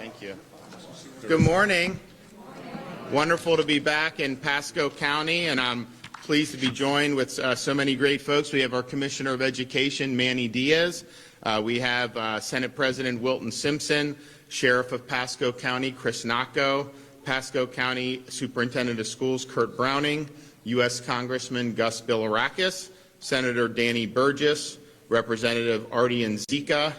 Thank you. Good morning. Wonderful to be back in Pasco County, and I'm pleased to be joined with so many great folks. We have our Commissioner of Education, Manny Diaz. We have Senate President Wilton Simpson, Sheriff of Pasco County, Chris Nacco, Pasco County Superintendent of Schools, Kurt Browning, U.S. Congressman Gus Bilirakis, Senator Danny Burgess, Representative Ardian Zika,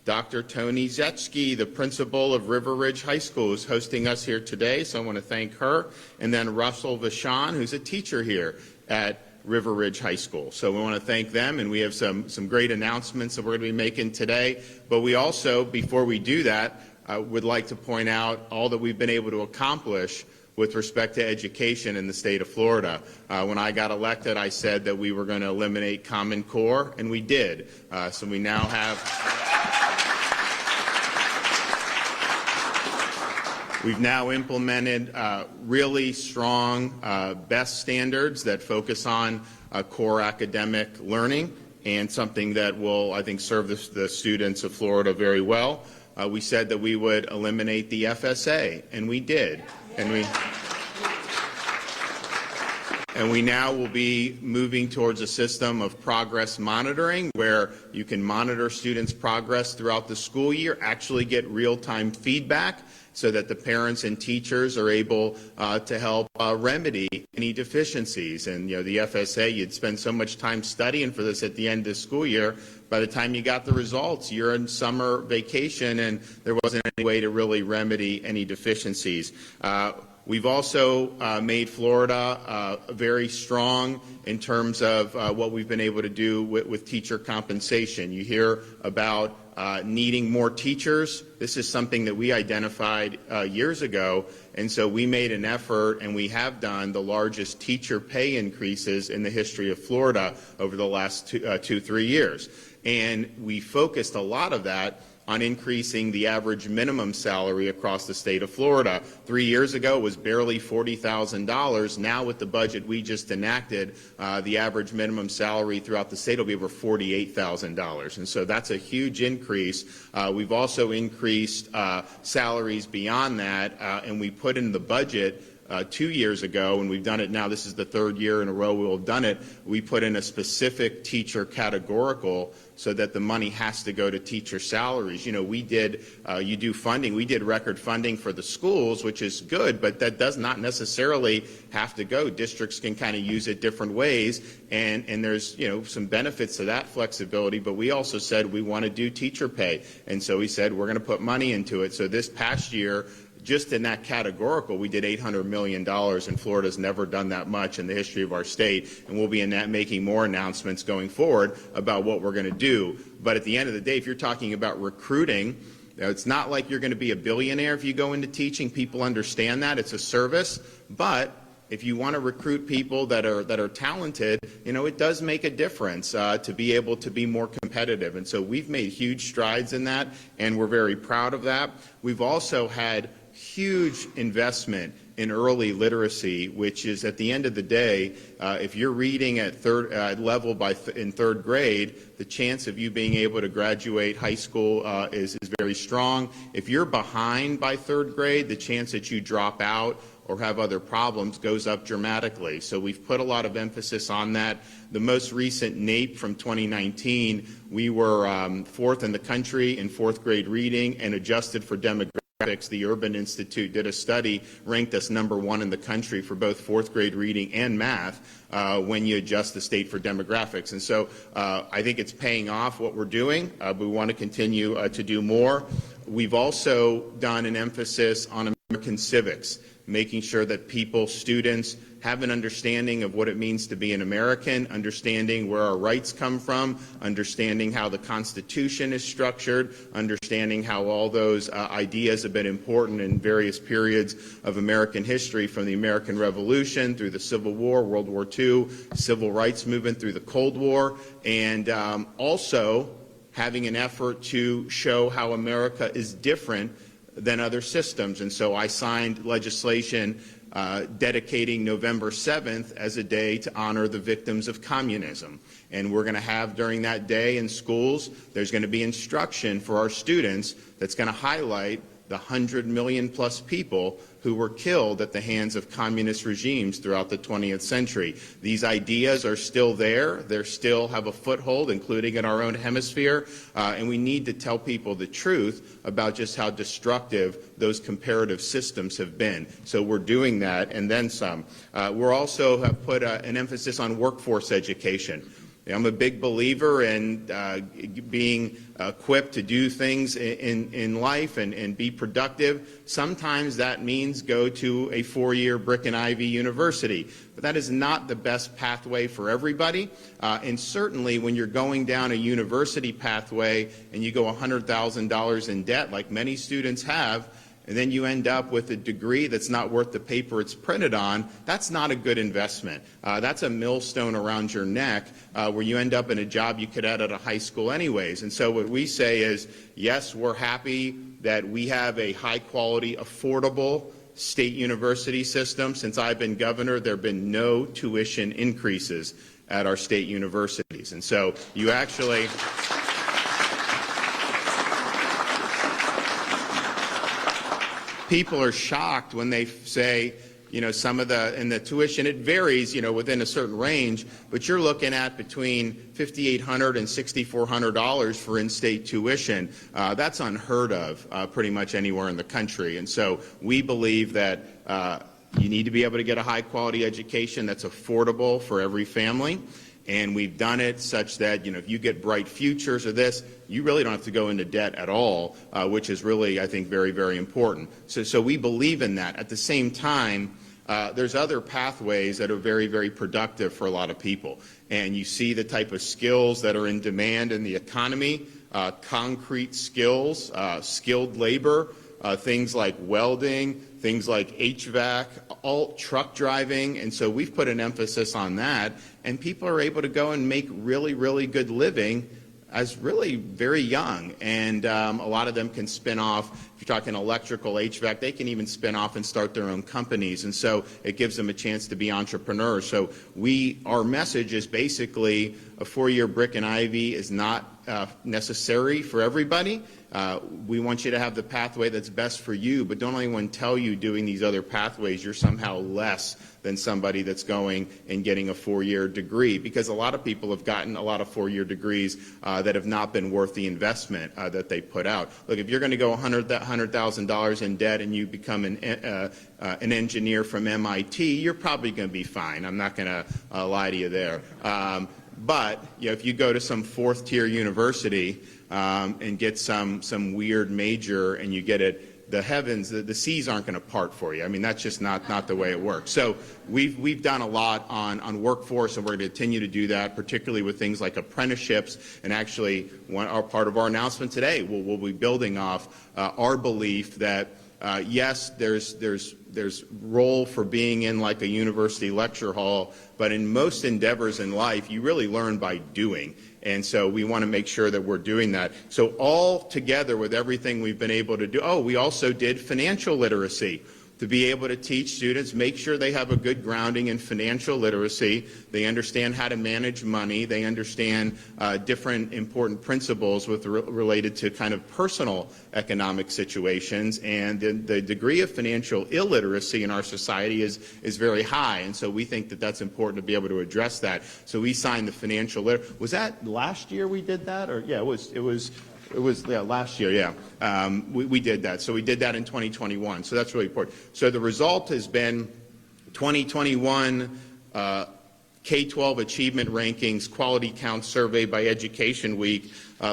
Dr. Tony Zetsky, the principal of River Ridge High School, is hosting us here today, so I want to thank her. And then Russell Vachon, who's a teacher here at River Ridge High School. So we want to thank them, and we have some great announcements that we're going to be making today. But we also, before we do that, would like to point out all that we've been able to accomplish with respect to education in the state of Florida. When I got elected, I said that we were going to eliminate Common Core, and we did. So we now have... We've now implemented really strong BEST standards that focus on core academic learning, and something that will, I think, serve the students of Florida very well. We said that we would eliminate the FSA, and we did. And we now will be moving towards a system of progress monitoring, where you can monitor students' progress throughout the school year, actually get real-time feedback, so that the parents and teachers are able to help remedy any deficiencies. And, the FSA, you'd spend so much time studying for this at the end of the school year. By the time you got the results, you're in summer vacation, and there wasn't any way to really remedy any deficiencies. We've also made Florida very strong in terms of what we've been able to do with teacher compensation. You hear about needing more teachers. This is something that we identified years ago, and so we made an effort, and we have done the largest teacher pay increases in the history of Florida over the last 3 years. And we focused a lot of that on increasing the average minimum salary across the state of Florida. 3 years ago, it was barely $40,000. Now, with the budget we just enacted, the average minimum salary throughout the state will be over $48,000. And so that's a huge increase. We've also increased salaries beyond that, and we put in the budget 2 years ago, and we've done it now. This is the third year in a row we'll have done it. We put in a specific teacher categorical so that the money has to go to teacher salaries. We did, you do funding. We did record funding for the schools, which is good, but that does not necessarily have to go. Districts can kind of use it different ways, and there's, some benefits to that flexibility, but we also said we want to do teacher pay. And so we said we're going to put money into it. So this past year, just in that categorical, we did $800 million, and Florida's never done that much in the history of our state, and we'll be making more announcements going forward about what we're going to do. But at the end of the day, if you're talking about recruiting, it's not like you're going to be a billionaire if you go into teaching. People understand that. It's a service. But if you want to recruit people that are talented, it does make a difference to be able to be more competitive. And so we've made huge strides in that, and we're very proud of that. We've also had huge investment in early literacy, which is, at the end of the day, if you're reading at third level in third grade, the chance of you being able to graduate high school is very strong. If you're behind by third grade, the chance that you drop out or have other problems goes up dramatically. So we've put a lot of emphasis on that. The most recent NAEP from 2019, we were fourth in the country in fourth grade reading, and adjusted for demographics. The Urban Institute did a study, ranked us #1 in the country for both fourth grade reading and math when you adjust the state for demographics. And so I think it's paying off what we're doing, but we want to continue to do more. We've also done an emphasis on American civics, making sure that students have an understanding of what it means to be an American, understanding where our rights come from, understanding how the Constitution is structured, understanding how all those ideas have been important in various periods of American history, from the American Revolution through the Civil War, World War II, Civil Rights Movement through the Cold War, and also having an effort to show how America is different than other systems. And so I signed legislation dedicating November 7th as a day to honor the victims of communism. And we're going to have, during that day in schools, there's going to be instruction for our students that's going to highlight the 100 million plus people who were killed at the hands of communist regimes throughout the 20th century. These ideas are still there. They still have a foothold, including in our own hemisphere, and we need to tell people the truth about just how destructive those comparative systems have been. So we're doing that, and then some. We're also have put an emphasis on workforce education. I'm a big believer in being equipped to do things in life and be productive. Sometimes that means go to a 4-year brick and ivy university, but that is not the best pathway for everybody. And certainly when you're going down a university pathway and you go $100,000 in debt, like many students have, and then you end up with a degree that's not worth the paper it's printed on, that's not a good investment. That's a millstone around your neck where you end up in a job you could have at a high school anyways. And so what we say is, yes, we're happy that we have a high-quality, affordable state university system. Since I've been governor, there have been no tuition increases at our state universities. And so you actually... People are shocked when they say, some of the tuition, it varies, within a certain range, but you're looking at between $5,800 and $6,400 for in-state tuition. That's unheard of pretty much anywhere in the country. And so we believe that you need to be able to get a high-quality education that's affordable for every family. And we've done it such that, if you get bright futures or this, you really don't have to go into debt at all, which is really, I think, very, very important. So we believe in that. At the same time, there's other pathways that are very, very productive for a lot of people. And you see the type of skills that are in demand in the economy, concrete skills, skilled labor, things like welding, things like HVAC, all truck driving. And so we've put an emphasis on that. And people are able to go and make really, really good living as really very young. And a lot of them can spin off. If you're talking electrical, HVAC, they can even spin off and start their own companies. And so it gives them a chance to be entrepreneurs. So our message is basically a 4-year brick and ivy is not necessary for everybody. We want you to have the pathway that's best for you, but don't let anyone tell you doing these other pathways you're somehow less than somebody that's going and getting a 4-year degree, because a lot of people have gotten a lot of 4-year degrees that have not been worth the investment that they put out. Look, if you're going to go $100,000 in debt and you become an engineer from MIT, you're probably going to be fine. I'm not going to lie to you there. But if you go to some 4th-tier university and get some weird major and you get it, the heavens, the seas aren't going to part for you. I mean, that's just not the way it works. So we've done a lot on workforce, and we're going to continue to do that, particularly with things like apprenticeships. And actually, part of our announcement today, we'll be building off our belief that yes, there's role for being in like a university lecture hall, but in most endeavors in life, you really learn by doing. And so we want to make sure that we're doing that. So all together with everything we've been able to do, we also did financial literacy to be able to teach students, make sure they have a good grounding in financial literacy. They understand how to manage money. They understand different important principles related to kind of personal economic situations. And the degree of financial illiteracy in our society is very high. And so we think that that's important to be able to address that. So we signed the financial literacy. Was that last year we did that? Or yeah, it was last year, yeah. We did that. So we did that in 2021. So that's really important. So the result has been 2021 K-12 Achievement Rankings Quality Count Survey by Education Week.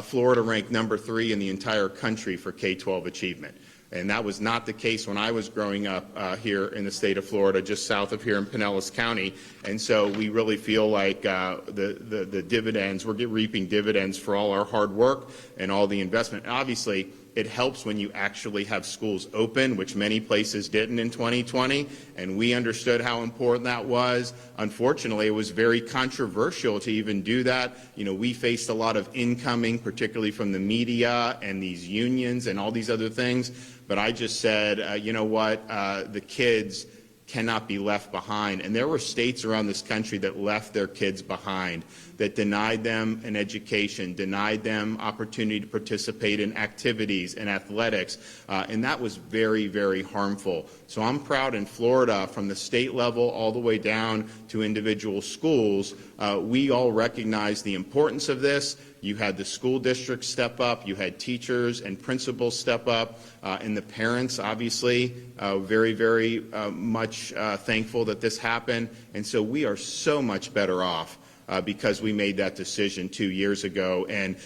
Florida ranked number 3 in the entire country for K-12 achievement. And that was not the case when I was growing up here in the state of Florida, just south of here in Pinellas County. And so we really feel like the dividends, we're reaping dividends for all our hard work and all the investment. Obviously, it helps when you actually have schools open, which many places didn't in 2020, and we understood how important that was. Unfortunately, it was very controversial to even do that. We faced a lot of incoming, particularly from the media and these unions and all these other things. But I just said, you know what, the kids cannot be left behind. And there were states around this country that left their kids behind, that denied them an education, denied them opportunity to participate in activities and athletics, and that was very, very harmful. So I'm proud in Florida, from the state level all the way down to individual schools, we all recognize the importance of this. You had the school districts step up, you had teachers and principals step up, and the parents, obviously, very, very much thankful that this happened. And so we are so much better off because we made that decision 2 years ago. And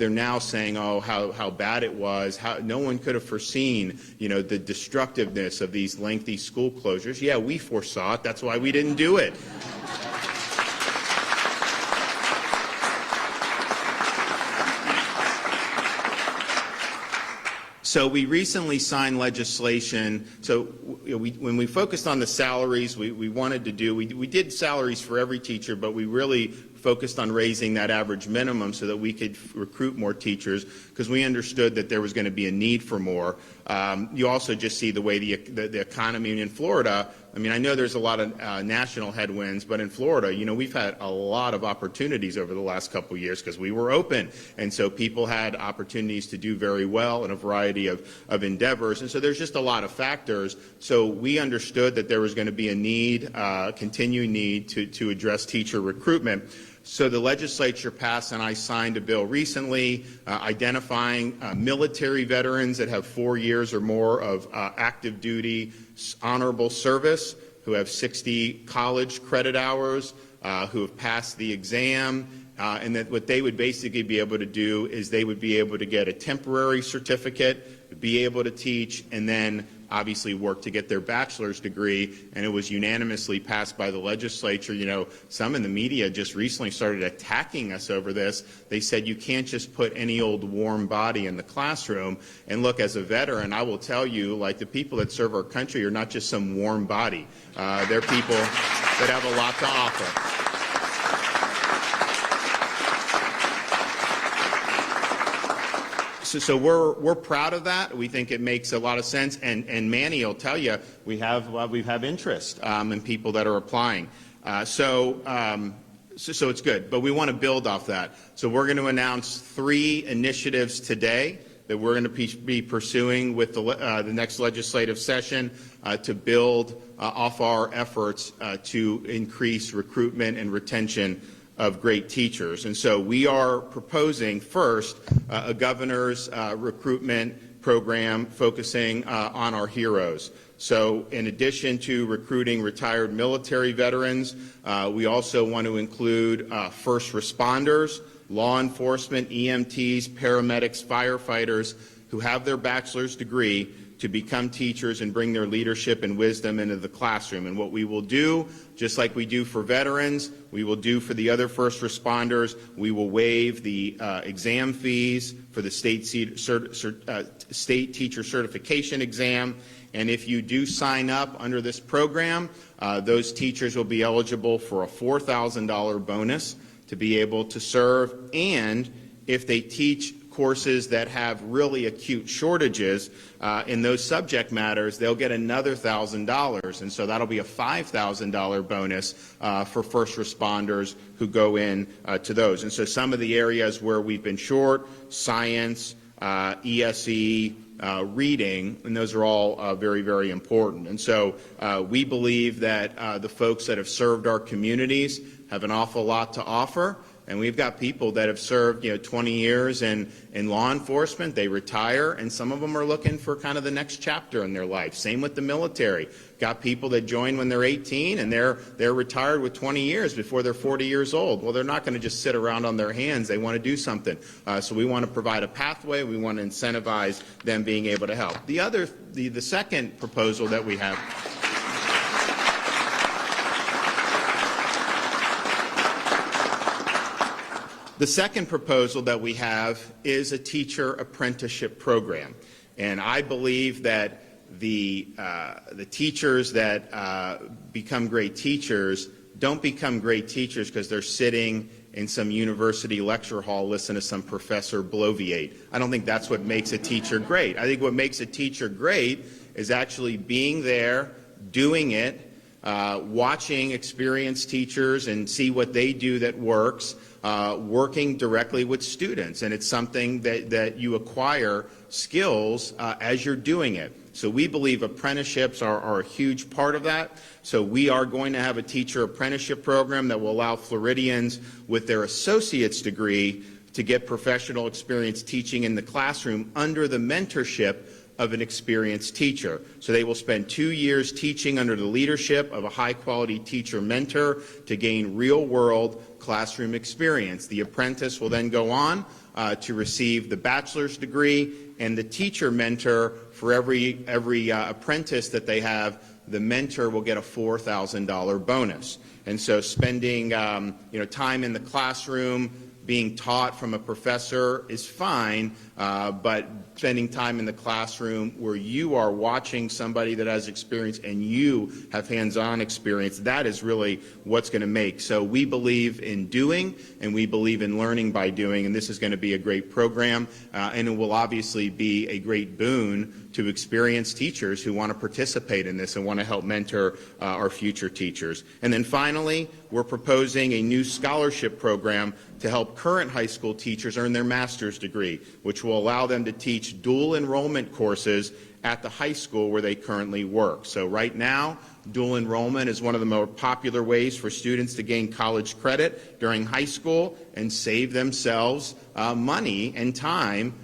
they're now saying, oh, how bad it was. No one could have foreseen, the destructiveness of these lengthy school closures. Yeah, we foresaw it. That's why we didn't do it. So we recently signed legislation. So when we focused on the salaries, we wanted to do, we did salaries for every teacher, but we really focused on raising that average minimum so that we could recruit more teachers, because we understood that there was going to be a need for more. You also just see the way the economy in Florida. I mean, I know there's a lot of national headwinds, but in Florida, we've had a lot of opportunities over the last couple of years because we were open. And so people had opportunities to do very well in a variety of endeavors. And so there's just a lot of factors. So we understood that there was going to be a need, continuing need to address teacher recruitment. So the legislature passed, and I signed a bill recently identifying military veterans that have 4 years or more of active duty honorable service, who have 60 college credit hours, who have passed the exam, and that what they would basically be able to do is they would be able to get a temporary certificate, be able to teach, and then obviously work to get their bachelor's degree. And it was unanimously passed by the legislature. Some in the media just recently started attacking us over this. They said you can't just put any old warm body in the classroom. And look, as a veteran, I will tell you, like, the people that serve our country are not just some warm body. They're people that have a lot to offer. So we're proud of that. We think it makes a lot of sense. And Manny will tell you, we have interest in people that are applying. So it's good. But we want to build off that. So we're going to announce 3 initiatives today that we're going to be pursuing with the next legislative session to build off our efforts to increase recruitment and retention of great teachers. And so we are proposing first a governor's recruitment program focusing on our heroes. So in addition to recruiting retired military veterans, we also want to include first responders, law enforcement, EMTs, paramedics, firefighters who have their bachelor's degree to become teachers and bring their leadership and wisdom into the classroom. And what we will do, just like we do for veterans, we will do for the other first responders. We will waive the exam fees for the state teacher certification exam. And if you do sign up under this program, those teachers will be eligible for a $4,000 bonus to be able to serve. And if they teach courses that have really acute shortages in those subject matters, they'll get another $1,000. And so that'll be a $5,000 bonus for first responders who go in to those. And so some of the areas where we've been short, science, ESE, reading, and those are all very, very important. And so we believe that the folks that have served our communities have an awful lot to offer. And we've got people that have served, 20 years in law enforcement. They retire, and some of them are looking for kind of the next chapter in their life. Same with the military. Got people that join when they're 18, and they're retired with 20 years before they're 40 years old. Well, they're not going to just sit around on their hands. They want to do something. So we want to provide a pathway. We want to incentivize them being able to help. The second proposal that we have. The second proposal that we have is a teacher apprenticeship program. And I believe that the teachers that become great teachers don't become great teachers because they're sitting in some university lecture hall listening to some professor bloviate. I don't think that's what makes a teacher great. I think what makes a teacher great is actually being there, doing it, watching experienced teachers and see what they do that works, working directly with students. And it's something that you acquire skills as you're doing it. So we believe apprenticeships are a huge part of that. So we are going to have a teacher apprenticeship program that will allow Floridians with their associate's degree to get professional experience teaching in the classroom under the mentorship of an experienced teacher. So they will spend 2 years teaching under the leadership of a high-quality teacher mentor to gain real-world classroom experience. The apprentice will then go on to receive the bachelor's degree, and the teacher mentor, for every apprentice that they have, the mentor will get a $4,000 bonus. And so spending time in the classroom, being taught from a professor is fine, but spending time in the classroom where you are watching somebody that has experience and you have hands-on experience, that is really what's going to make. So we believe in doing, and we believe in learning by doing, and this is going to be a great program, and it will obviously be a great boon to experienced teachers who want to participate in this and want to help mentor our future teachers. And then finally, we're proposing a new scholarship program to help current high school teachers earn their master's degree, which will allow them to teach dual enrollment courses at the high school where they currently work. So right now, dual enrollment is one of the more popular ways for students to gain college credit during high school and save themselves money and time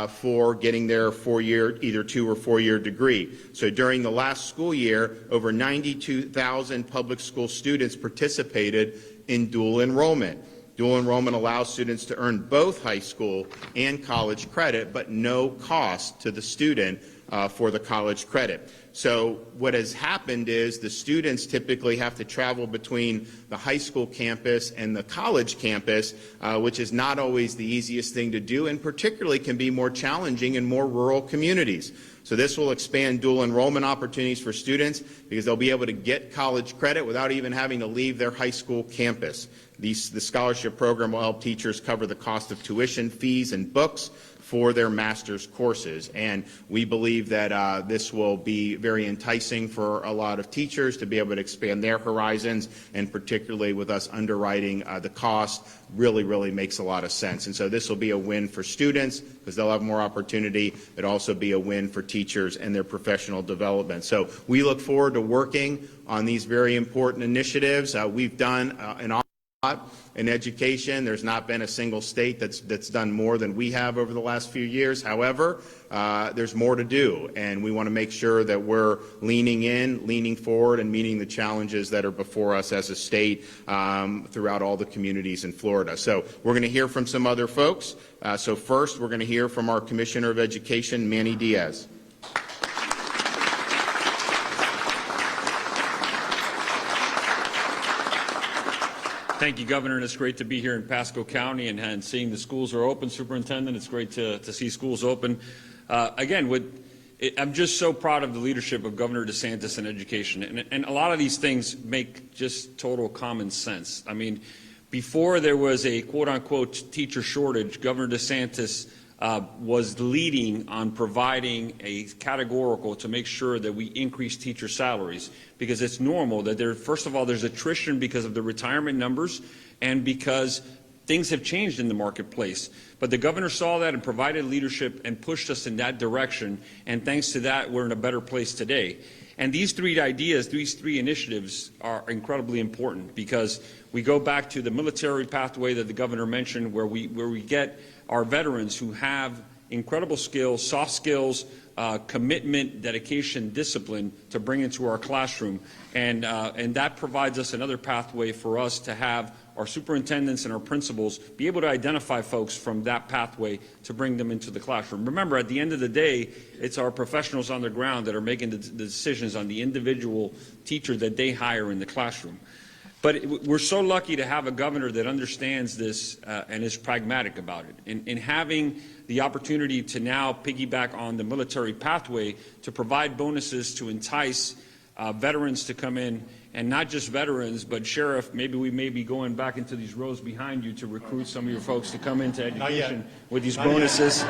for getting their either 2 or 4 year degree. So during the last school year, over 92,000 public school students participated in dual enrollment. Dual enrollment allows students to earn both high school and college credit, but no cost to the student for the college credit. So what has happened is the students typically have to travel between the high school campus and the college campus, which is not always the easiest thing to do, and particularly can be more challenging in more rural communities. So this will expand dual enrollment opportunities for students because they'll be able to get college credit without even having to leave their high school campus. The scholarship program will help teachers cover the cost of tuition, fees, and books for their master's courses. And we believe that this will be very enticing for a lot of teachers to be able to expand their horizons, and particularly with us underwriting the cost really makes a lot of sense. And so this will be a win for students because they'll have more opportunity. It'll also be a win for teachers and their professional development. So we look forward to working on these very important initiatives. We've done an awful lot in education. There's not been a single state that's done more than we have over the last few years. However, there's more to do, and we want to make sure that we're leaning in, leaning forward, and meeting the challenges that are before us as a state throughout all the communities in Florida. So we're going to hear from some other folks. So first, we're going to hear from our Commissioner of Education, Manny Diaz. Thank you, Governor, and it's great to be here in Pasco County and seeing the schools are open. Superintendent, it's great to see schools open. I'm just so proud of the leadership of Governor DeSantis in education, and a lot of these things make just total common sense. I mean, before there was a quote-unquote teacher shortage, Governor DeSantis was leading on providing a categorical to make sure that we increase teacher salaries, because it's normal that first of all, there's attrition because of the retirement numbers and because things have changed in the marketplace. But the governor saw that and provided leadership and pushed us in that direction, and thanks to that, we're in a better place today. And these three ideas, these three initiatives are incredibly important because we go back to the military pathway that the governor mentioned, where we get our veterans who have incredible skills, soft skills, commitment, dedication, discipline to bring into our classroom. And that provides us another pathway for us to have our superintendents and our principals be able to identify folks from that pathway to bring them into the classroom. Remember, at the end of the day, it's our professionals on the ground that are making the decisions on the individual teacher that they hire in the classroom. But we're so lucky to have a governor that understands this and is pragmatic about it. In having the opportunity to now piggyback on the military pathway to provide bonuses to entice veterans to come in, and not just veterans, but Sheriff, maybe we may be going back into these rows behind you to recruit some of your folks to come into education with these bonuses.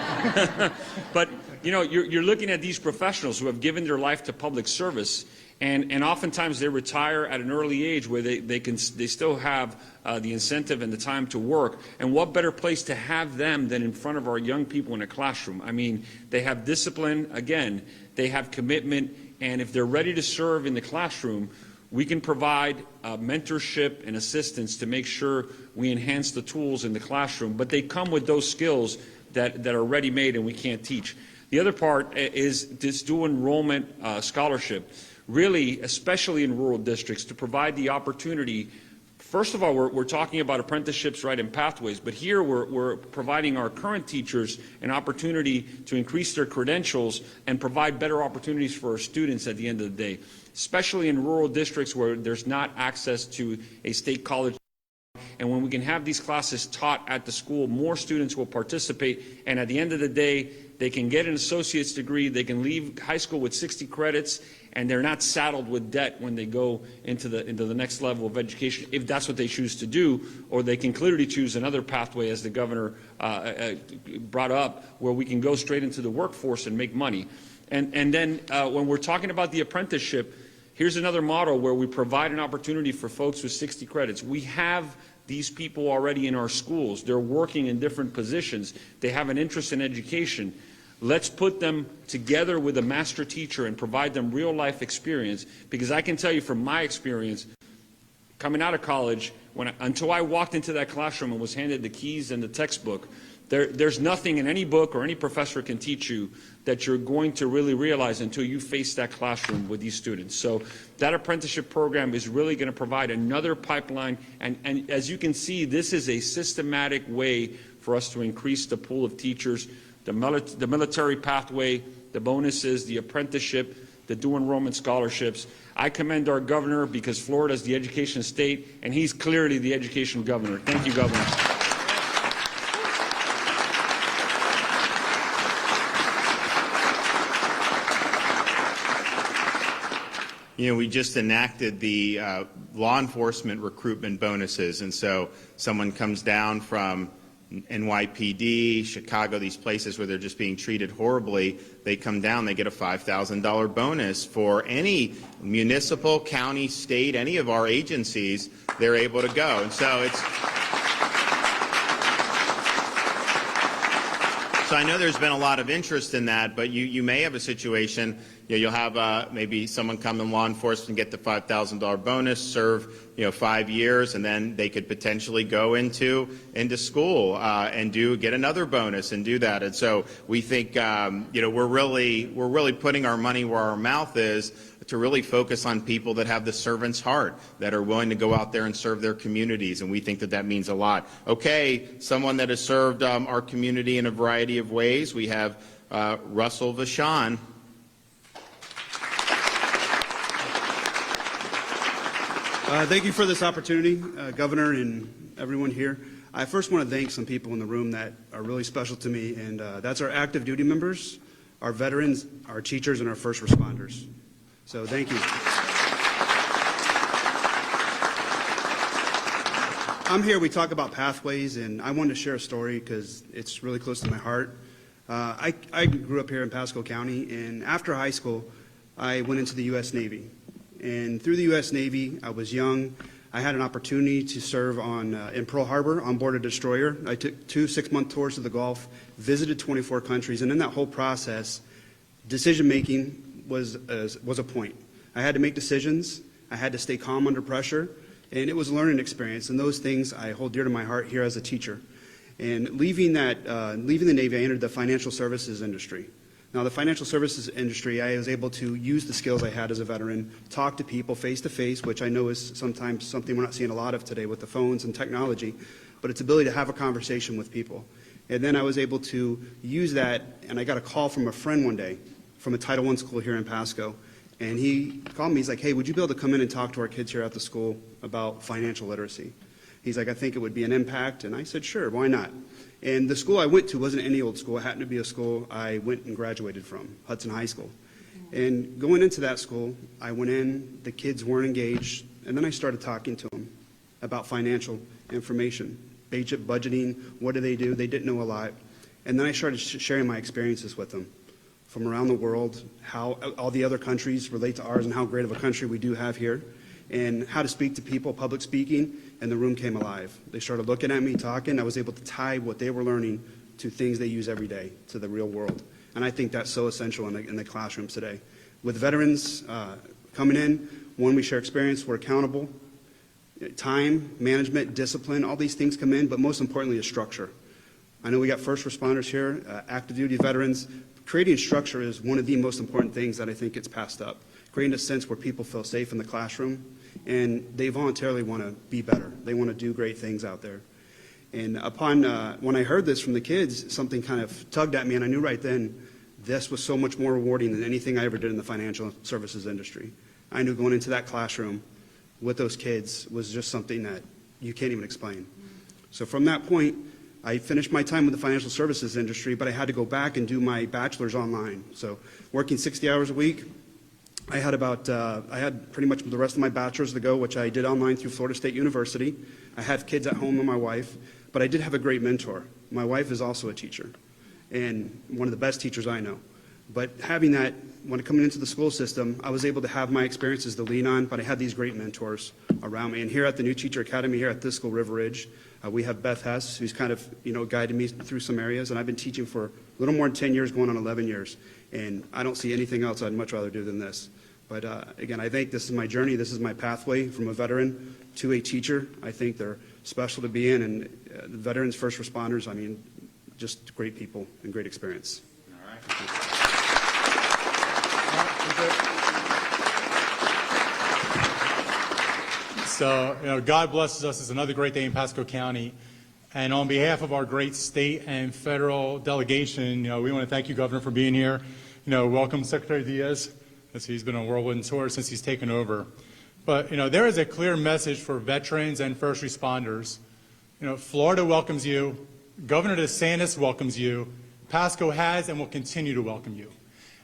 But, you know, you're looking at these professionals who have given their life to public service, And oftentimes they retire at an early age where they still have the incentive and the time to work. And what better place to have them than in front of our young people in a classroom? I mean, they have discipline, again, they have commitment, and if they're ready to serve in the classroom, we can provide mentorship and assistance to make sure we enhance the tools in the classroom. But they come with those skills that are ready-made and we can't teach. The other part is this dual enrollment scholarship. Really, especially in rural districts, to provide the opportunity. First of all, we're talking about apprenticeships, right, and pathways, but here we're providing our current teachers an opportunity to increase their credentials and provide better opportunities for our students at the end of the day, especially in rural districts where there's not access to a state college. And when we can have these classes taught at the school, more students will participate, and at the end of the day, they can get an associate's degree, they can leave high school with 60 credits, and they're not saddled with debt when they go into the next level of education, if that's what they choose to do, or they can clearly choose another pathway, as the governor brought up, where we can go straight into the workforce and make money. And then when we're talking about the apprenticeship, here's another model where we provide an opportunity for folks with 60 credits. We have these people already in our schools. They're working in different positions. They have an interest in education. Let's put them together with a master teacher and provide them real-life experience, because I can tell you from my experience, coming out of college, until I walked into that classroom and was handed the keys and the textbook, there's nothing in any book or any professor can teach you that you're going to really realize until you face that classroom with these students. So that apprenticeship program is really going to provide another pipeline, and as you can see, this is a systematic way for us to increase the pool of teachers. The military pathway, the bonuses, the apprenticeship, the dual enrollment scholarships. I commend our governor, because Florida is the education state, and he's clearly the education governor. Thank you, Governor. You know, we just enacted the law enforcement recruitment bonuses, and so someone comes down from NYPD, Chicago, these places where they're just being treated horribly, they come down, they get a $5,000 bonus for any municipal, county, state, any of our agencies, they're able to go. And so it's... So I know there's been a lot of interest in that, but you may have a situation, you'll have get someone come in law enforcement, get the $5,000 bonus, serve 5 years, and then they could potentially go into school and get another bonus and do that. And so we think we're really putting our money where our mouth is, to really focus on people that have the servant's heart, that are willing to go out there and serve their communities, and we think that means a lot. Okay, someone that has served our community in a variety of ways. We have Russell Vachon. Thank you for this opportunity, Governor and everyone here. I first want to thank some people in the room that are really special to me, and that's our active duty members, our veterans, our teachers, and our first responders. So thank you. I'm here, we talk about pathways, and I wanted to share a story because it's really close to my heart. I grew up here in Pasco County, and after high school, I went into the U.S. Navy. And through the U.S. Navy, I was young. I had an opportunity to serve in Pearl Harbor on board a destroyer. I took 2 6-month tours to the Gulf, visited 24 countries, and in that whole process, decision-making was a point. I had to make decisions. I had to stay calm under pressure, and it was a learning experience. And those things I hold dear to my heart here as a teacher. And leaving the Navy, I entered the financial services industry. Now, the financial services industry, I was able to use the skills I had as a veteran, talk to people face-to-face, which I know is sometimes something we're not seeing a lot of today with the phones and technology, but its ability to have a conversation with people. And then I was able to use that, and I got a call from a friend one day from a Title I school here in Pasco, and he called me. He's like, hey, would you be able to come in and talk to our kids here at the school about financial literacy? He's like, I think it would be an impact. And I said, sure, why not? And the school I went to wasn't any old school. It happened to be a school I went and graduated from, Hudson High School. And going into that school, I went in, the kids weren't engaged, and then I started talking to them about financial information, budgeting, what do? They didn't know a lot. And then I started sharing my experiences with them. from around the world, how all the other countries relate to ours and how great of a country we do have here, and how to speak to people, public speaking, and the room came alive. They started looking at me, talking. I was able to tie what they were learning to things they use every day, to the real world. And I think that's so essential in the classrooms today. With veterans coming in, one, we share experience, we're accountable. Time, management, discipline, all these things come in, but most importantly is structure. I know we got first responders here, active duty veterans. Creating structure is one of the most important things that I think gets passed up. Creating a sense where people feel safe in the classroom and they voluntarily want to be better. They want to do great things out there. And when I heard this from the kids, something kind of tugged at me, and I knew right then this was so much more rewarding than anything I ever did in the financial services industry. I knew going into that classroom with those kids was just something that you can't even explain. So from that point, I finished my time with the financial services industry, but I had to go back and do my bachelor's online. So working 60 hours a week, I had pretty much the rest of my bachelor's to go, which I did online through Florida State University. I have kids at home and my wife, but I did have a great mentor. My wife is also a teacher, and one of the best teachers I know. But having that, when coming into the school system, I was able to have my experiences to lean on, but I had these great mentors around me. And here at the New Teacher Academy here at this school, River Ridge, we have Beth Hess, who's kind of guided me through some areas. And I've been teaching for a little more than 10 years, going on 11 years. And I don't see anything else I'd much rather do than this. But again, I think this is my journey. This is my pathway from a veteran to a teacher. I think they're special to be in. And the veterans, first responders, I mean, just great people and great experience. All right. So, God blesses us. It's another great day in Pasco County. And on behalf of our great state and federal delegation, we want to thank you, Governor, for being here. Welcome, Secretary Diaz, as he's been on a whirlwind tour since he's taken over. But, there is a clear message for veterans and first responders. Florida welcomes you. Governor DeSantis welcomes you. Pasco has and will continue to welcome you.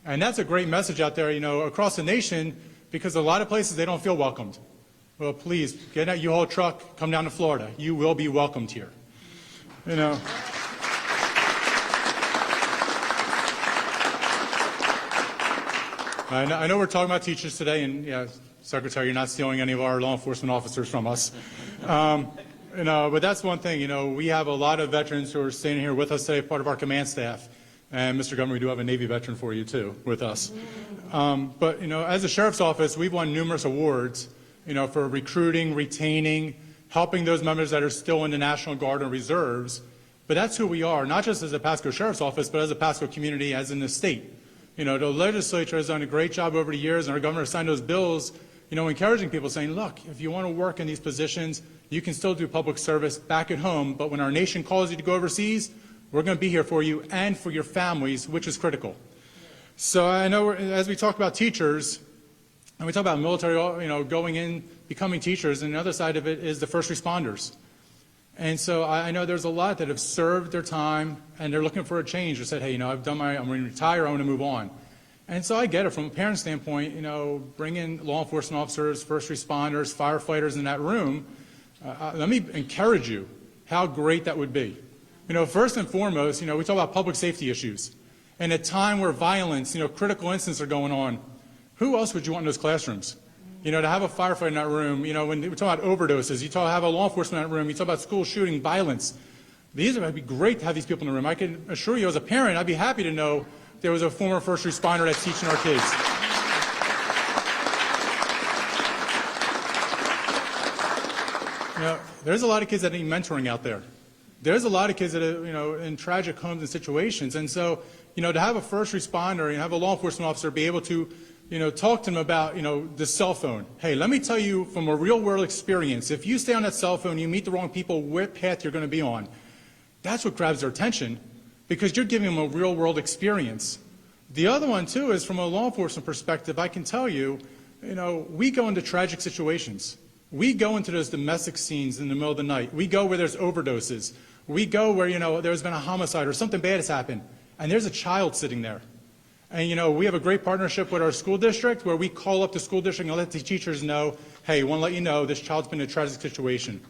And that's a great message out there, across the nation, because a lot of places they don't feel welcomed. Well, please, get in that U-Haul truck, come down to Florida. You will be welcomed here. I know we're talking about teachers today, and yeah, Secretary, you're not stealing any of our law enforcement officers from us. But that's one thing. We have a lot of veterans who are staying here with us today, part of our command staff. And Mr. Governor, we do have a Navy veteran for you too, with us. But as a sheriff's office, we've won numerous awards, for recruiting, retaining, helping those members that are still in the National Guard and reserves. But that's who we are, not just as a Pasco Sheriff's Office, but as a Pasco community, as in the state. The legislature has done a great job over the years, and our governor signed those bills, encouraging people, saying, look, if you want to work in these positions, you can still do public service back at home, but when our nation calls you to go overseas, we're going to be here for you and for your families, which is critical. So I know as we talk about teachers, and we talk about military, going in, becoming teachers, and the other side of it is the first responders. And so I know there's a lot that have served their time, and they're looking for a change. They said, hey, I'm going to retire, I want to move on. And so I get it from a parent standpoint, bringing law enforcement officers, first responders, firefighters in that room. Let me encourage you how great that would be. First and foremost, we talk about public safety issues. And at a time where violence, critical incidents are going on, who else would you want in those classrooms? To have a firefighter in that room, when we talk about overdoses, have a law enforcement in that room, you talk about school shooting, violence. It'd be great to have these people in the room. I can assure you as a parent, I'd be happy to know there was a former first responder that's teaching our kids. There's a lot of kids that need mentoring out there. There's a lot of kids that are, in tragic homes and situations. And so, to have a first responder and have a law enforcement officer be able to, talk to them about, the cell phone. Hey, let me tell you from a real world experience, if you stay on that cell phone, you meet the wrong people, what path you're going to be on. That's what grabs their attention because you're giving them a real world experience. The other one too is from a law enforcement perspective, I can tell you, we go into tragic situations. We go into those domestic scenes in the middle of the night. We go where there's overdoses. We go where, there's been a homicide or something bad has happened, and there's a child sitting there. And, we have a great partnership with our school district where we call up the school district and let the teachers know, hey, we want to let you know this child's been in a tragic situation.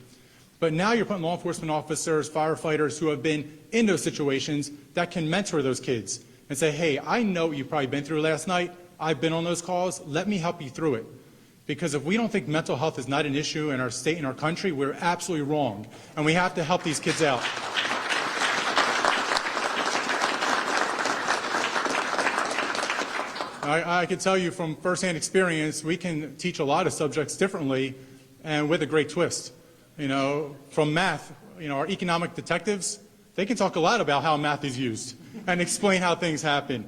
But now you're putting law enforcement officers, firefighters who have been in those situations that can mentor those kids and say, hey, I know what you've probably been through last night. I've been on those calls. Let me help you through it. Because if we don't think mental health is not an issue in our state and our country, we're absolutely wrong. And we have to help these kids out. I can tell you from firsthand experience, we can teach a lot of subjects differently and with a great twist. You know, from math, you know, our economic detectives, they can talk a lot about how math is used and explain how things happen.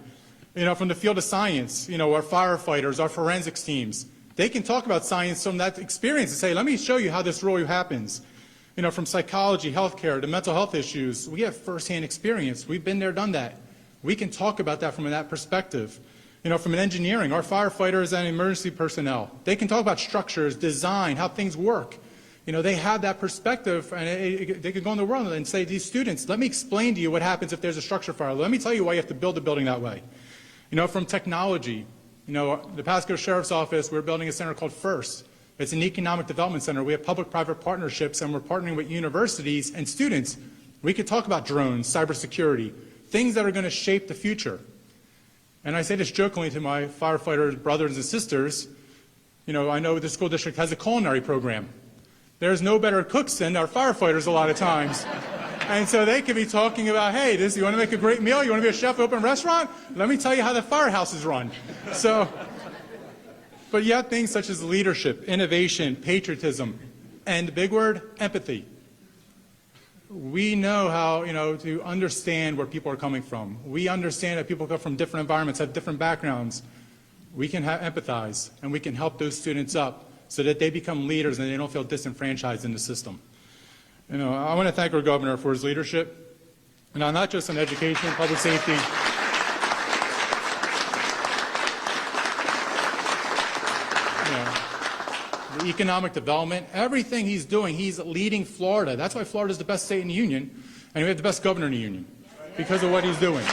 You know, from the field of science, you know, our firefighters, our forensics teams, they can talk about science from that experience and say, let me show you how this really happens. You know, from psychology, healthcare, to mental health issues, we have firsthand experience. We've been there, done that. We can talk about that from that perspective. You know, from an engineering, our firefighters and emergency personnel, they can talk about structures, design, how things work. You know, they have that perspective, and they can go in the world and say to these students, let me explain to you what happens if there's a structure fire. Let me tell you why you have to build a building that way. You know, from technology, you know, the Pasco Sheriff's Office, we're building a center called FIRST. It's an economic development center. We have public-private partnerships, and we're partnering with universities and students. We could talk about drones, cybersecurity, things that are going to shape the future. And I say this jokingly to my firefighter brothers and sisters. You know, I know the school district has a culinary program. There's no better cooks than our firefighters a lot of times. And so they could be talking about, hey, you want to make a great meal? You want to be a chef, open a restaurant? Let me tell you how the firehouse is run. So, but yet things such as leadership, innovation, patriotism, and the big word, empathy. We know how, you know, to understand where people are coming from. We understand that people come from different environments, have different backgrounds. We can empathize, and we can help those students up so that they become leaders and they don't feel disenfranchised in the system. You know, I want to thank our governor for his leadership, and not just in education, public safety. You know, the economic development, everything he's doing, he's leading Florida. That's why Florida is the best state in the union, and we have the best governor in the union because of what he's doing.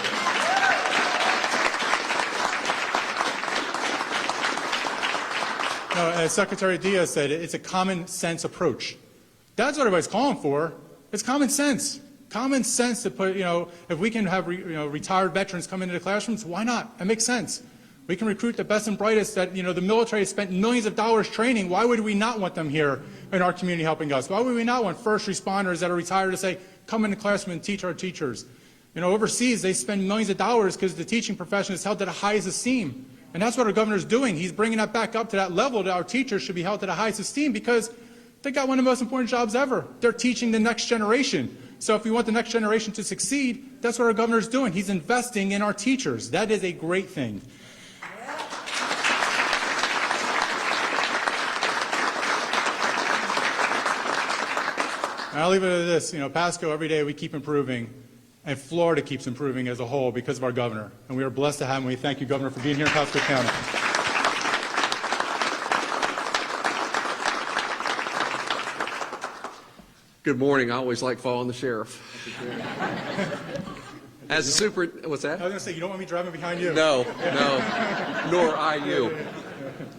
You know, as Secretary Diaz said, it's a common sense approach. That's what everybody's calling for. It's common sense. Common sense to put, you know, if we can have, retired veterans come into the classrooms, why not? It makes sense. We can recruit the best and brightest that, you know, the military has spent millions of dollars training. Why would we not want them here in our community helping us? Why would we not want first responders that are retired to say, come in the classroom and teach our teachers? You know, overseas, they spend millions of dollars because the teaching profession is held to the highest esteem. And that's what our governor's doing. He's bringing that back up to that level that our teachers should be held to the highest esteem because they got one of the most important jobs ever. They're teaching the next generation. So if we want the next generation to succeed, that's what our governor's doing. He's investing in our teachers. That is a great thing. And I'll leave it at this. You know, Pasco, every day we keep improving, and Florida keeps improving as a whole because of our governor. And we are blessed to have him. We thank you, Governor, for being here in Pasco County. Good morning. I always like following the sheriff. As a super, what's that? I was going to say, you don't want me driving behind you. No, nor I you.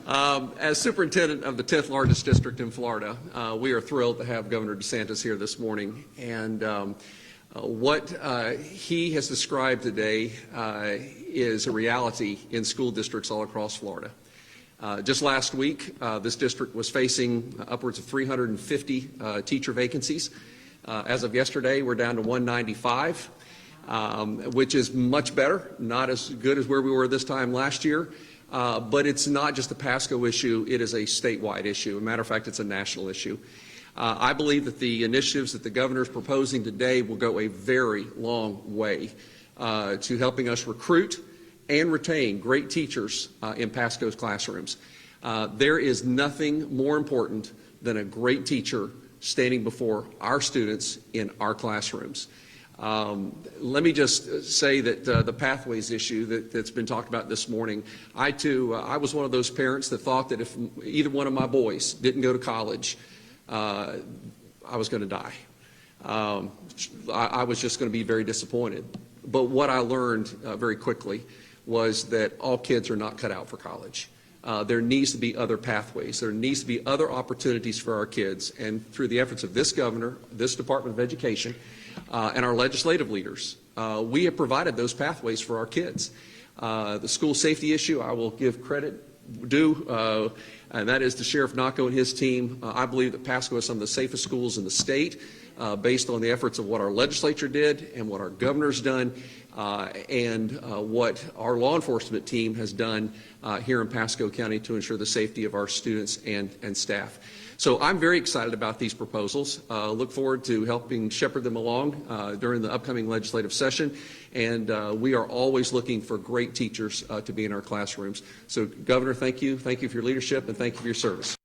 As superintendent of the 10th largest district in Florida, we are thrilled to have Governor DeSantis here this morning. And what he has described today is a reality in school districts all across Florida. Just last week, this district was facing upwards of 350 teacher vacancies. As of yesterday, we're down to 195, which is much better, not as good as where we were this time last year. But it's not just a Pasco issue, it is a statewide issue. As a matter of fact, it's a national issue. I believe that the initiatives that the governor is proposing today will go a very long way to helping us recruit and retain great teachers in Pasco's classrooms. There is nothing more important than a great teacher standing before our students in our classrooms. Let me just say that the pathways issue that's been talked about this morning, I was one of those parents that thought that if either one of my boys didn't go to college, I was going to die. I was just going to be very disappointed. But what I learned very quickly was that all kids are not cut out for college. There needs to be other pathways. There needs to be other opportunities for our kids. And through the efforts of this governor, this Department of Education, and our legislative leaders. We have provided those pathways for our kids. The school safety issue, I will give credit due, and that is to Sheriff Naco and his team. I believe that Pasco has some of the safest schools in the state, based on the efforts of what our legislature did and what our governor's done, and what our law enforcement team has done here in Pasco County to ensure the safety of our students and staff. So I'm very excited about these proposals. Look forward to helping shepherd them along during the upcoming legislative session. And we are always looking for great teachers to be in our classrooms. So, Governor, thank you. Thank you for your leadership, and thank you for your service.